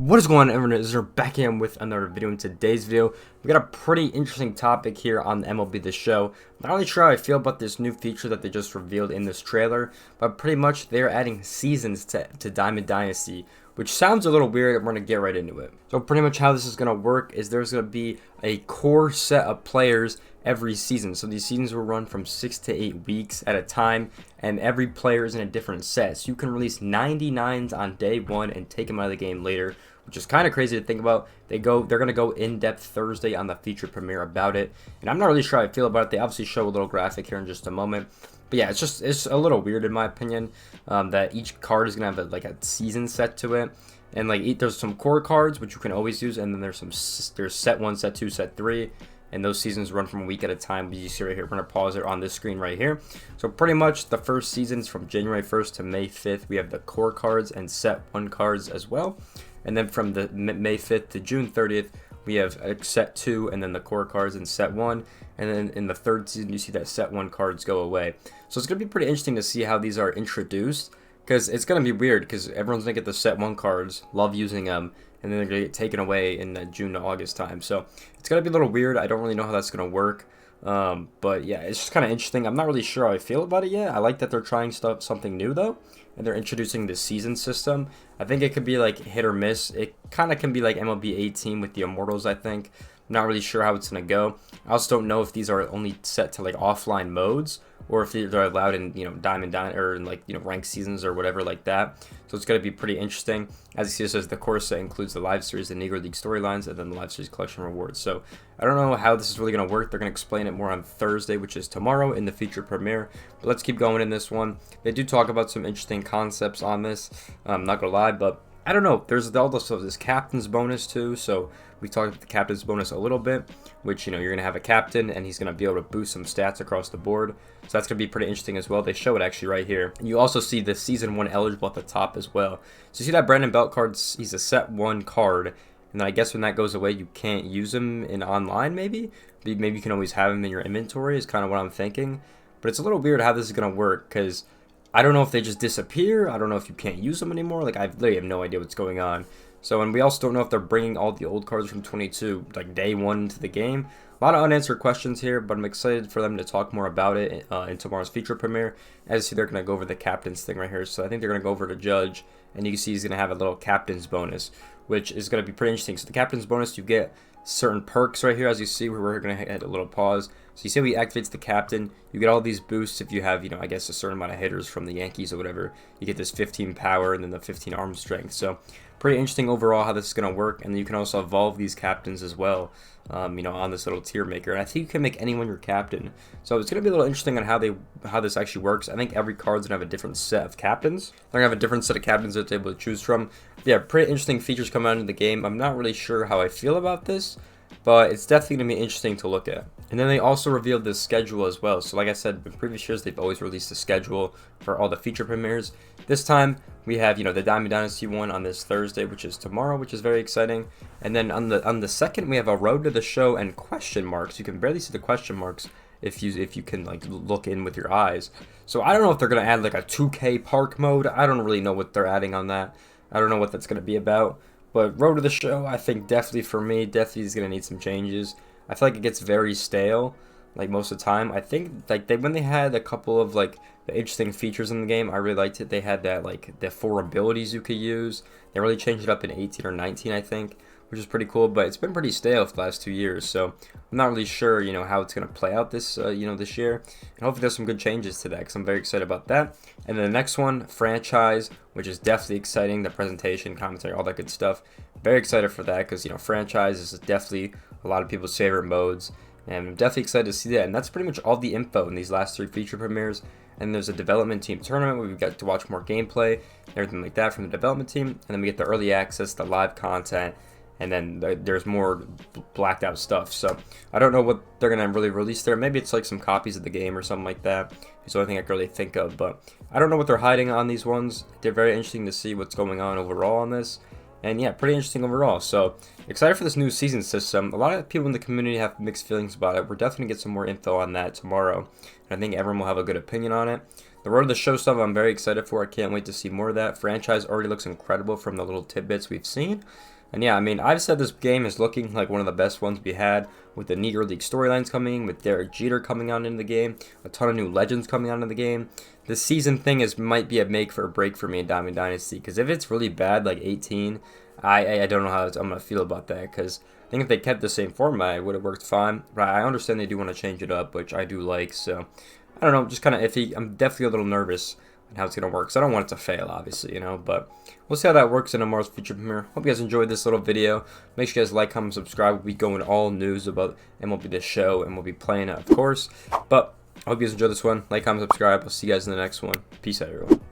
What is going on, everyone? We're back in with another video. In today's video, we got a pretty interesting topic here on the MLB The Show. I'm not really sure how I feel about this new feature that they just revealed in this trailer, but pretty much they're adding seasons to Diamond Dynasty, which sounds a little weird. We're going to get right into it. So pretty much how this is going to work is there's going to be a core set of players every season. So these seasons will run from 6 to 8 weeks at a time, and every player is in a different set. So you can release 99s on day one and take them out of the game later, which is kind of crazy to think about. They're going to go in depth Thursday on the feature premiere about it, and I'm not really sure how I feel about it. They obviously show a little graphic here in just a moment. But yeah, it's a little weird in my opinion, that each card is gonna have a season set to it, and there's some core cards which you can always use, and then there's set 1, set 2, set 3, and those seasons run from a week at a time. But you see right here, we're gonna pause it on this screen right here. So pretty much the first seasons from January 1st to May 5th, we have the core cards and set 1 cards as well, and then from the May 5th to June 30th. We have set 2 and then the core cards in set 1. And then in the third season, you see that set 1 cards go away. So it's going to be pretty interesting to see how these are introduced. Because it's going to be weird because everyone's going to get the set 1 cards, love using them. And then they're going to get taken away in the June to August time. So it's going to be a little weird. I don't really know how that's going to work. But yeah, it's just kind of interesting. I'm not really sure how I feel about it yet. I like that they're trying something new though, and they're introducing the season system. I think it could be like hit or miss. It kind of can be like MLB 18 with the Immortals, I think. I'm not really sure how it's going to go. I also don't know if these are only set to like offline modes, or if they're allowed in, Diamond or in ranked seasons or whatever like that. So it's going to be pretty interesting. As you see, it says the core set includes the live series, the Negro League storylines, and then the live series collection rewards. So I don't know how this is really going to work. They're going to explain it more on Thursday, which is tomorrow in the feature premiere. But let's keep going in this one. They do talk about some interesting concepts on this. I'm not going to lie, but I don't know. There's also this captain's bonus too. So we talked about the captain's bonus a little bit, which, you're going to have a captain and he's going to be able to boost some stats across the board. So that's going to be pretty interesting as well. They show it actually right here. And you also see the season 1 eligible at the top as well. So you see that Brandon Belt card, he's a set 1 card. And then I guess when that goes away, you can't use him in online maybe. Maybe you can always have him in your inventory is kind of what I'm thinking. But it's a little weird how this is going to work because I don't know if they just disappear. I don't know if you can't use them anymore. I literally have no idea what's going on. So, and we also don't know if they're bringing all the old cards from 22, day 1 into the game. A lot of unanswered questions here, but I'm excited for them to talk more about it in tomorrow's feature premiere. As you see, they're going to go over the captain's thing right here. So I think they're going to go over to Judge, and you can see he's going to have a little captain's bonus, which is going to be pretty interesting. So the captain's bonus, you get certain perks right here, as you see, where we're going to hit a little pause. So you see how he activates the captain. You get all these boosts if you have, I guess a certain amount of hitters from the Yankees or whatever. You get this 15 power and then the 15 arm strength. So pretty interesting overall how this is going to work. And then you can also evolve these captains as well, on this little tier maker. And I think you can make anyone your captain. So it's going to be a little interesting on how this actually works. I think every card's going to have a different set of captains. They're going to have a different set of captains that they're able to choose from. Yeah, pretty interesting features coming out in the game. I'm not really sure how I feel about this, but it's definitely going to be interesting to look at. And then they also revealed this schedule as well. So like I said, in previous years, they've always released a schedule for all the feature premieres. This time, we have, the Diamond Dynasty one on this Thursday, which is tomorrow, which is very exciting. And then on the second, we have a Road to the Show and question marks. You can barely see the question marks if you can look in with your eyes. So I don't know if they're going to add a 2K park mode. I don't really know what they're adding on that. I don't know what that's going to be about. But Road to the Show, I think definitely for me, is going to need some changes. I feel like it gets very stale, most of the time. I think when they had a couple of the interesting features in the game, I really liked it. They had that the 4 abilities you could use. They really changed it up in 18 or 19, I think, which is pretty cool. But it's been pretty stale for the last 2 years, so I'm not really sure how it's gonna play out this this year. And hopefully there's some good changes to that because I'm very excited about that. And then the next one, franchise, which is definitely exciting. The presentation, commentary, all that good stuff. Very excited for that because franchise is definitely a lot of people's favorite modes, and I'm definitely excited to see that. And that's pretty much all the info in these last 3 feature premieres. And there's a development team tournament where we get to watch more gameplay, everything like that from the development team. And then we get the early access, the live content, and then there's more blacked out stuff. So I don't know what they're going to really release there. Maybe it's some copies of the game or something like that. It's the only thing I can really think of. But I don't know what they're hiding on these ones. They're very interesting to see what's going on overall on this. And yeah, pretty interesting overall. So excited for this new season system. A lot of people in the community have mixed feelings about it. We're definitely going to get some more info on that tomorrow. And I think everyone will have a good opinion on it. The Road to the Show stuff I'm very excited for. I can't wait to see more of that. Franchise already looks incredible from the little tidbits we've seen. And yeah, I mean, I've said this game is looking like one of the best ones we had, with the Negro League storylines coming, with Derek Jeter coming on in the game, a ton of new legends coming on in the game. The season thing might be a make or a break for me in Diamond Dynasty, because if it's really bad, like 18, I don't know how I'm going to feel about that, because I think if they kept the same format, it would have worked fine. But I understand they do want to change it up, which I do like, so I don't know, just kind of iffy. I'm definitely a little nervous on how it's going to work, so I don't want it to fail, obviously, you know, but we'll see how that works in tomorrow's feature premiere. Hope you guys enjoyed this little video. Make sure you guys like, comment, subscribe. We'll be going all news about MLB The Show, and we'll be playing it, of course. But I hope you guys enjoyed this one. Like, comment, subscribe. I'll see you guys in the next one. Peace out, everyone.